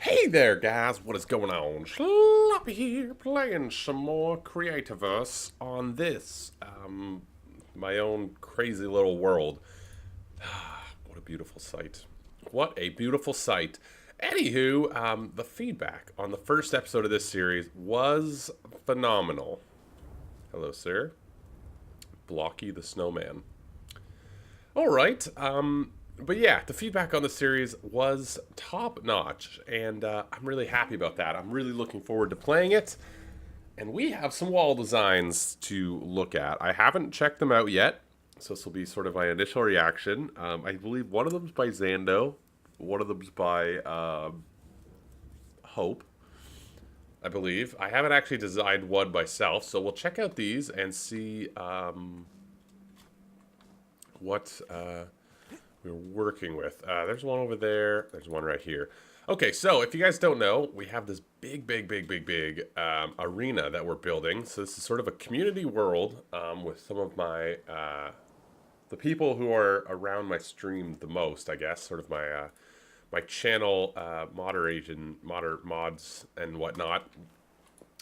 Hey there, guys. What is going on? Sloppy here, playing some more Creativerse on this, my own crazy little world. What a beautiful sight. What a beautiful sight. Anywho, the feedback on the first episode of this series was phenomenal. Hello, sir. Blocky the Snowman. Alright, but yeah, the feedback on the series was top notch, and I'm really happy about that. I'm really looking forward to playing it, and we have some wall designs to look at. I haven't checked them out yet, so this will be sort of my initial reaction. I believe one of them's by Zando, one of them's by Hope, I believe. I haven't actually designed one myself, so we'll check out these and see what we're working with. There's one over there. There's one right here. Okay, so if you guys don't know, we have this big arena that we're building. So this is sort of a community world with some of my the people who are around my stream the most, I guess. Sort of my my channel mods and whatnot.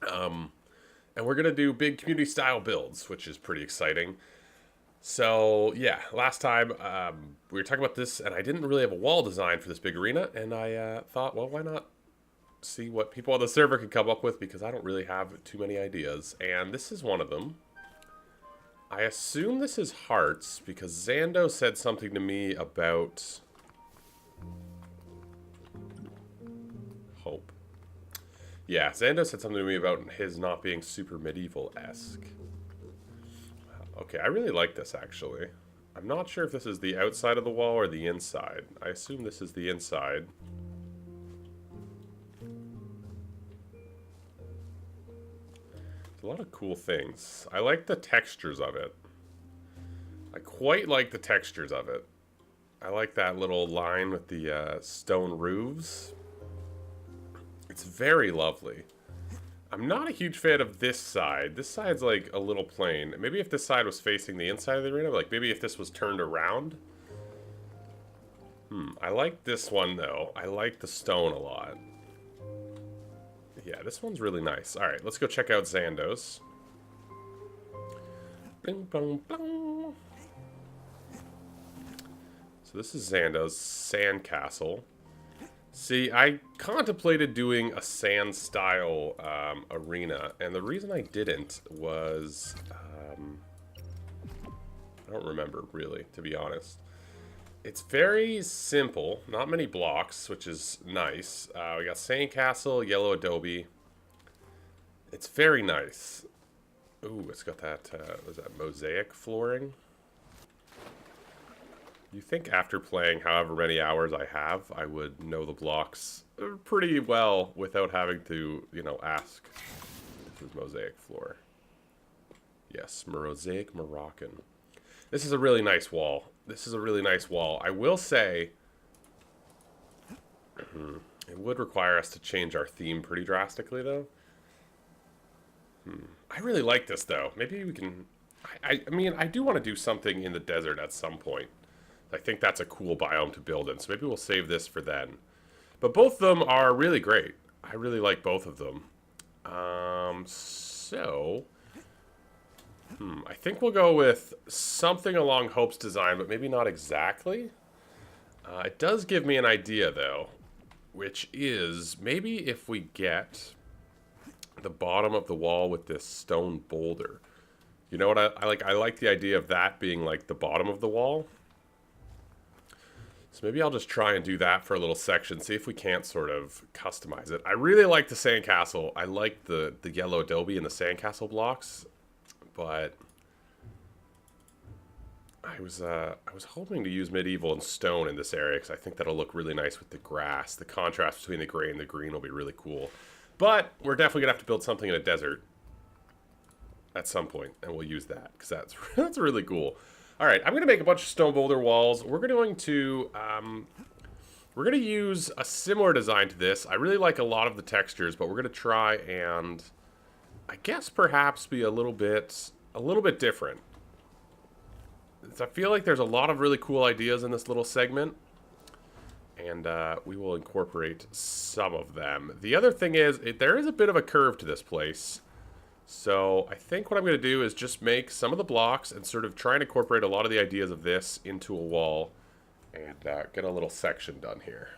And we're gonna do big community style builds, which is pretty exciting. So, yeah, last time we were talking about this, and I didn't really have a wall design for this big arena, and I thought, well, why not see what people on the server can come up with, because I don't really have too many ideas. And this is one of them. I assume this is hearts, because Zando said something to me about hope. Yeah, Zando said something to me about his not being super medieval-esque. Okay, I really like this, actually. I'm not sure if this is the outside of the wall or the inside. I assume this is the inside. There's a lot of cool things. I like the textures of it. I quite like the textures of it. I like that little line with the stone roofs. It's very lovely. I'm not a huge fan of this side. This side's like a little plain. Maybe if this side was facing the inside of the arena, like maybe if this was turned around. I like this one though. I like the stone a lot. Yeah, this one's really nice. All right, let's go check out Zando's. Bing, bong, bong. So this is Zando's sandcastle. See, I contemplated doing a sand-style arena, and the reason I didn't was, I don't remember, really, to be honest. It's very simple, not many blocks, which is nice. We got sandcastle, yellow adobe. It's very nice. Ooh, it's got that, was that mosaic flooring? You think after playing however many hours I have, I would know the blocks pretty well without having to, you know, ask. This is mosaic floor. Yes, mosaic Moroccan. This is a really nice wall. This is a really nice wall. I will say, it would require us to change our theme pretty drastically, though. I really like this, though. Maybe we can... I mean, I do want to do something in the desert at some point. I think that's a cool biome to build in, so maybe we'll save this for then. But both of them are really great. I really like both of them. I think we'll go with something along Hope's design, but maybe not exactly. It does give me an idea, though, which is maybe if we get the bottom of the wall with this stone boulder. You know what I like? I like the idea of that being like the bottom of the wall. So maybe I'll just try and do that for a little section, see if we can't sort of customize it. I really like the sandcastle. I like the yellow adobe and the sandcastle blocks, but I was hoping to use medieval and stone in this area because I think that'll look really nice with the grass. The contrast between the gray and the green will be really cool. But we're definitely gonna have to build something in a desert at some point, and we'll use that because that's really cool. All right, I'm going to make a bunch of stone boulder walls. We're going to use a similar design to this. I really like a lot of the textures, but we're going to try and, I guess, perhaps be a little bit different. I feel like there's a lot of really cool ideas in this little segment, and we will incorporate some of them. The other thing is, there is a bit of a curve to this place. So I think what I'm going to do is just make some of the blocks and sort of try and incorporate a lot of the ideas of this into a wall and get a little section done here.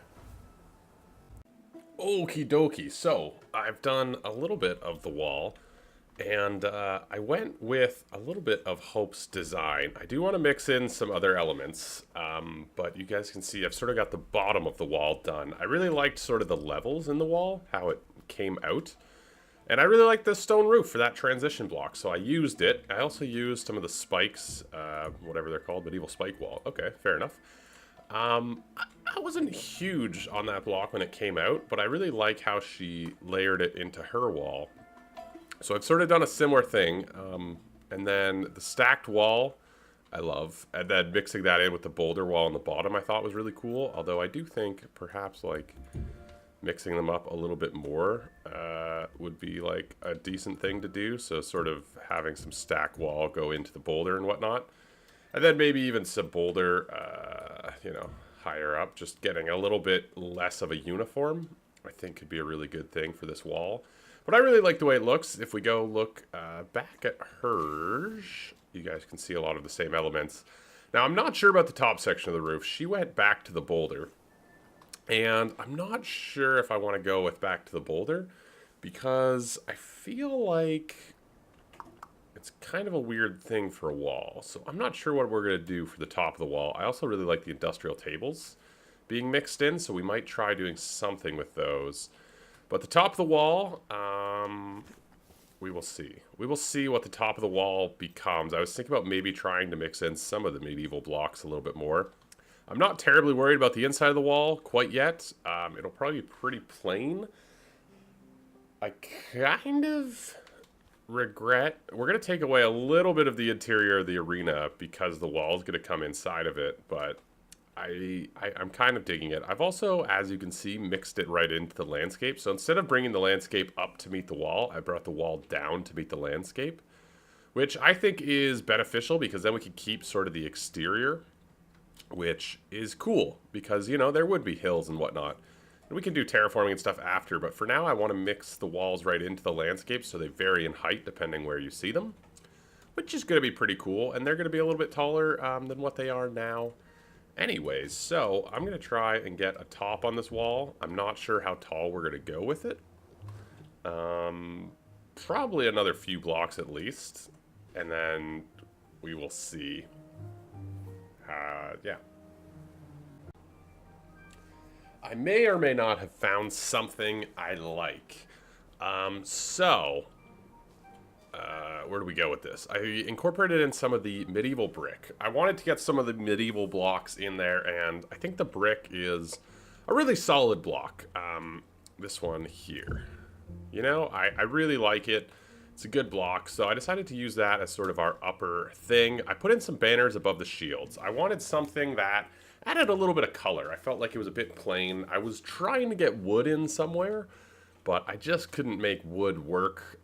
Okie dokie. So I've done a little bit of the wall, and I went with a little bit of Hope's design. I do want to mix in some other elements, but you guys can see I've sort of got the bottom of the wall done. I really liked sort of the levels in the wall, how it came out. And I really like the stone roof for that transition block, so I used it. I also used some of the spikes, whatever they're called, medieval spike wall. Okay, fair enough. I wasn't huge on that block when it came out, but I really like how she layered it into her wall. So I've sort of done a similar thing. And then the stacked wall, I love. And then mixing that in with the boulder wall on the bottom I thought was really cool. Although I do think perhaps like mixing them up a little bit more would be like a decent thing to do. So sort of having some stack wall go into the boulder and whatnot. And then maybe even some boulder, you know, higher up. Just getting a little bit less of a uniform, I think could be a really good thing for this wall. But I really like the way it looks. If we go look back at hers, you guys can see a lot of the same elements. Now, I'm not sure about the top section of the roof. She went back to the boulder. And I'm not sure if I want to go with back to the boulder, because I feel like it's kind of a weird thing for a wall. So I'm not sure what we're going to do for the top of the wall. I also really like the industrial tables being mixed in, so we might try doing something with those. But the top of the wall, we will see. We will see what the top of the wall becomes. I was thinking about maybe trying to mix in some of the medieval blocks a little bit more. I'm not terribly worried about the inside of the wall quite yet. It'll probably be pretty plain. I kind of regret... We're going to take away a little bit of the interior of the arena because the wall is going to come inside of it, but I'm kind of digging it. I've also, as you can see, mixed it right into the landscape. So instead of bringing the landscape up to meet the wall, I brought the wall down to meet the landscape, which I think is beneficial because then we can keep sort of the exterior, which is cool because, you know, there would be hills and whatnot. And we can do terraforming and stuff after, but for now I want to mix the walls right into the landscape so they vary in height depending where you see them, which is going to be pretty cool. And they're going to be a little bit taller than what they are now. Anyways, so I'm going to try and get a top on this wall. I'm not sure how tall we're going to go with it. Probably another few blocks at least. And then we will see. Yeah. I may or may not have found something I like. Where do we go with this? I incorporated in some of the medieval brick. I wanted to get some of the medieval blocks in there, and I think the brick is a really solid block. This one here. You know, I really like it. It's a good block, so I decided to use that as sort of our upper thing. I put in some banners above the shields. I wanted something that added a little bit of color. I felt like it was a bit plain. I was trying to get wood in somewhere, but I just couldn't make wood work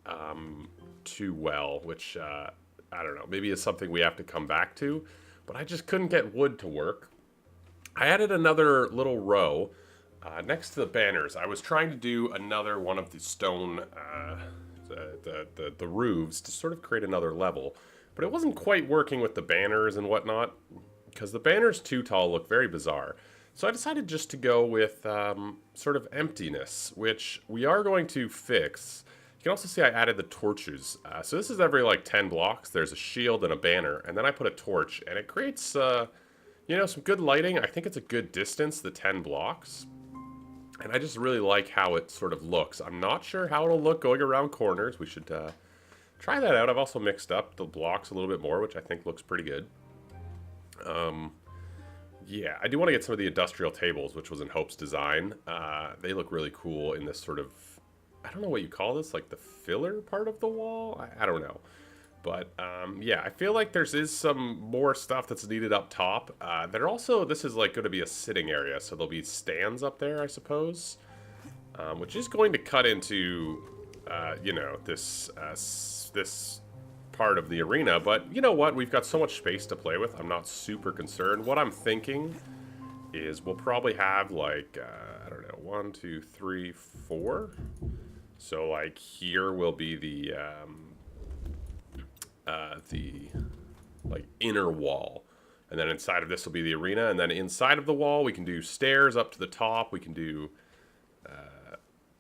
too well, which, I don't know, maybe is something we have to come back to, but I just couldn't get wood to work. I added another little row next to the banners. I was trying to do another one of the stone, the roofs to sort of create another level, but it wasn't quite working with the banners and whatnot, because the banners too tall look very bizarre. So I decided just to go with sort of emptiness, which we are going to fix. You can also see I added the torches. So this is every like 10 blocks. There's a shield and a banner, and then I put a torch, and it creates, you know, some good lighting. I think it's a good distance, the 10 blocks. And I just really like how it sort of looks. I'm not sure how it'll look going around corners. We should try that out. I've also mixed up the blocks a little bit more, which I think looks pretty good. Yeah, I do want to get some of the industrial tables, which was in Hope's design. They look really cool in this sort of, I don't know what you call this, like the filler part of the wall? I don't know. But, yeah, I feel like is some more stuff that's needed up top. There also, this is like going to be a sitting area, so there'll be stands up there, I suppose. Which is going to cut into, you know, this part of the arena. But you know what? We've got so much space to play with. I'm not super concerned. What I'm thinking is we'll probably have like, I don't know, 1, 2, 3, 4. So like here will be the like inner wall. And then inside of this will be the arena. And then inside of the wall, we can do stairs up to the top. We can do,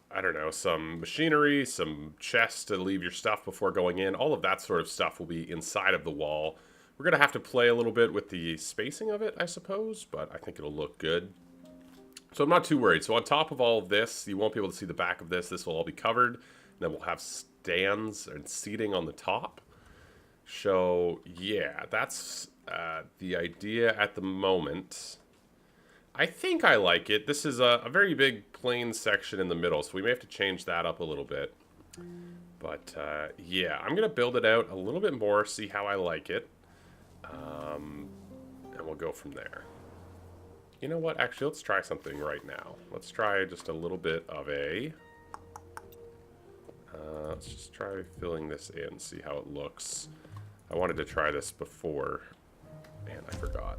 I don't know, some machinery, some chests to leave your stuff before going in. All of that sort of stuff will be inside of the wall. We're going to have to play a little bit with the spacing of it, I suppose, but I think it'll look good. So I'm not too worried. So on top of all of this, you won't be able to see the back of this. This will all be covered. And then we'll have stands and seating on the top. So, yeah, that's the idea at the moment. I think I like it. This is a very big plain section in the middle, so we may have to change that up a little bit. But, yeah, I'm going to build it out a little bit more, see how I like it. And we'll go from there. You know what? Actually, let's try something right now. Let's try just a little bit of a... let's just try filling this in, see how it looks. I wanted to try this before, and I forgot.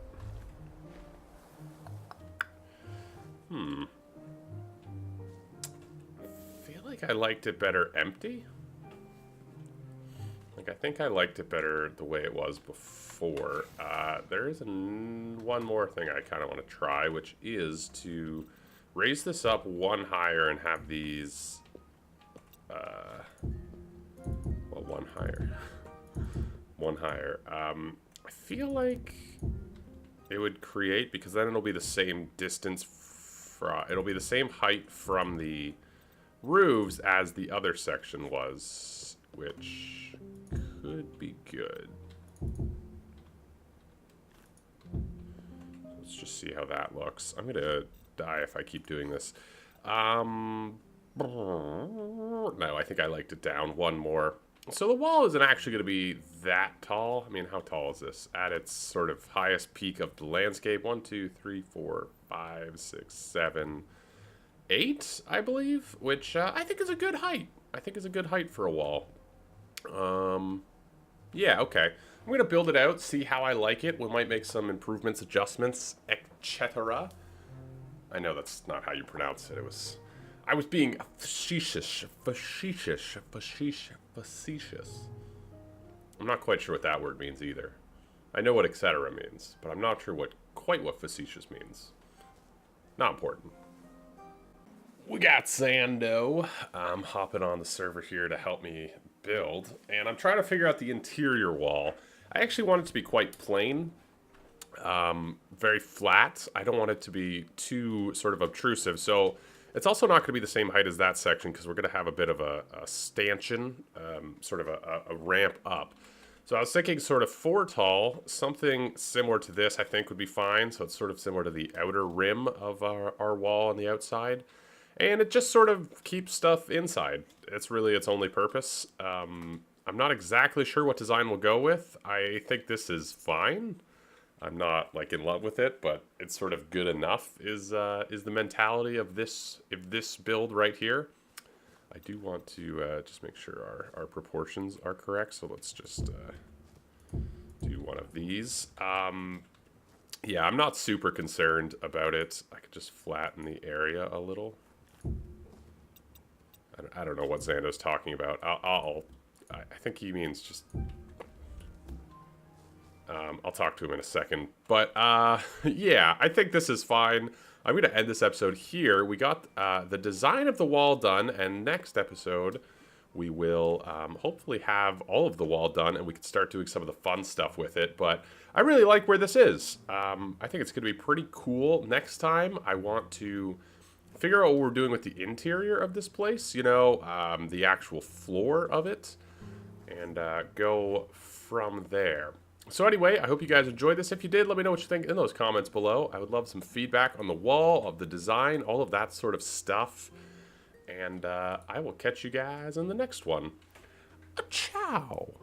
I feel like I liked it better empty. Like, I think I liked it better the way it was before. There is one more thing I kind of want to try, which is to raise this up one higher and have these... well, one higher. One higher. I feel like it would create, because then it'll be the same distance it'll be the same height from the roofs as the other section was, which could be good. Let's just see how that looks. I'm gonna die if I keep doing this. No, I think I liked it down one more. So the wall isn't actually going to be that tall. I mean, how tall is this? At its sort of highest peak of the landscape. 1, 2, 3, 4, 5, 6, 7, 8, I believe. Which I think is a good height. I think is a good height for a wall. Yeah, okay. I'm going to build it out, see how I like it. We might make some improvements, adjustments, etc. I know that's not how you pronounce it. I was being facetious. I'm not quite sure what that word means either. I know what etc. means, but I'm not sure quite what facetious means. Not important. We got Sando hopping on the server here to help me build, and I'm trying to figure out the interior wall. I actually want it to be quite plain, very flat. I don't want it to be too sort of obtrusive, so it's also not going to be the same height as that section because we're going to have a bit of a stanchion, sort of a ramp up. So I was thinking sort of 4 tall, something similar to this I think would be fine. So it's sort of similar to the outer rim of our wall on the outside. And it just sort of keeps stuff inside. It's really its only purpose. I'm not exactly sure what design we'll go with. I think this is fine. I'm not like in love with it, but it's sort of good enough is the mentality of this build right here. I do want to just make sure our proportions are correct, so let's just do one of these. Yeah, I'm not super concerned about it. I could just flatten the area a little. I don't know what Zando's talking about. I think he means just... I'll talk to him in a second. But, yeah, I think this is fine. I'm going to end this episode here. We got the design of the wall done, and next episode we will hopefully have all of the wall done, and we can start doing some of the fun stuff with it. But I really like where this is. I think it's going to be pretty cool. Next time, I want to figure out what we're doing with the interior of this place, you know, the actual floor of it, and go from there. So anyway, I hope you guys enjoyed this. If you did, let me know what you think in those comments below. I would love some feedback on the wall, of the design, all of that sort of stuff. And I will catch you guys in the next one. Ciao!